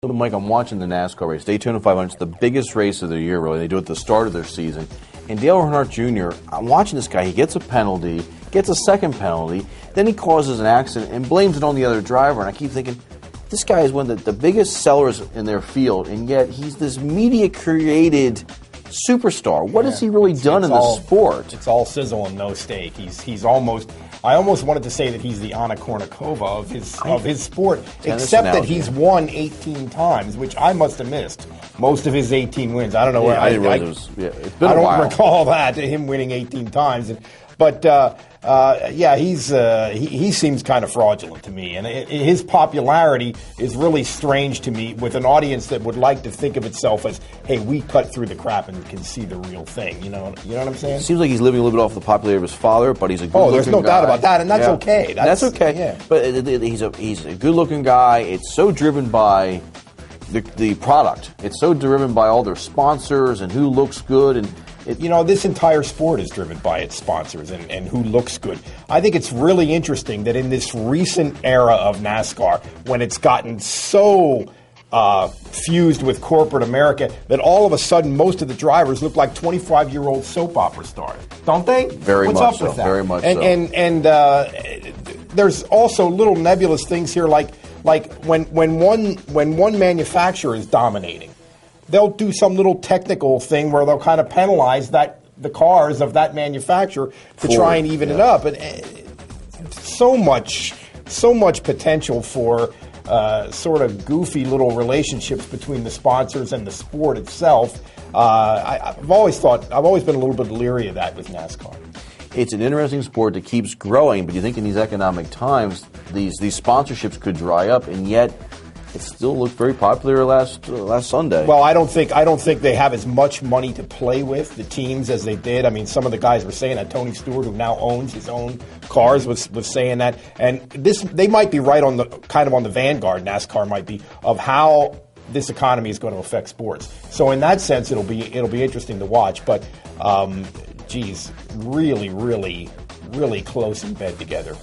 Mike, I'm watching the NASCAR race. Daytona 500 is the biggest race of the year, really. They do it at the start of their season. And Dale Earnhardt Jr., I'm watching this guy. He gets a penalty, gets a second penalty, then he causes an accident and blames it on the other driver. And I keep thinking, this guy is one of the biggest sellers in their field, and yet he's this media-created superstar. What has he really done in the sport? It's all sizzle and no steak. He's almost. I almost wanted to say that he's the Anna Kournikova of his sport, except that he's won 18 times, which I must have missed most of his 18 wins. I don't know. I didn't realize it's been a while. I don't recall that, him winning 18 times. But he seems kind of fraudulent to me, and his popularity is really strange to me with an audience that would like to think of itself as, hey, we cut through the crap and can see the real thing. You know what I'm saying? It seems like he's living a little bit off the popularity of his father, but he's a good-looking guy. Oh, there's no doubt about that, and that's okay. That's okay. Yeah. But he's a good-looking guy. It's so driven by the product. It's so driven by all their sponsors and who looks good and. This entire sport is driven by its sponsors and who looks good. I think it's really interesting that in this recent era of NASCAR, when it's gotten so fused with corporate America, that all of a sudden most of the drivers look like 25-year-old soap opera stars, don't they? What's up so. with that? Very much so. And there's also little nebulous things here, like when one manufacturer is dominating, they'll do some little technical thing where they'll kind of penalize the cars of that manufacturer to try and even it up. And so much potential for sort of goofy little relationships between the sponsors and the sport itself. I've always been a little bit leery of that with NASCAR. It's an interesting sport that keeps growing, but you think in these economic times, these sponsorships could dry up, and yet it still looked very popular last Sunday. Well, I don't think they have as much money to play with, the teams, as they did. I mean, some of the guys were saying that. Tony Stewart, who now owns his own cars, was saying that. And they might be right on the vanguard, NASCAR might be, of how this economy is going to affect sports. So in that sense, it'll be interesting to watch. But really, really, really close in bed together.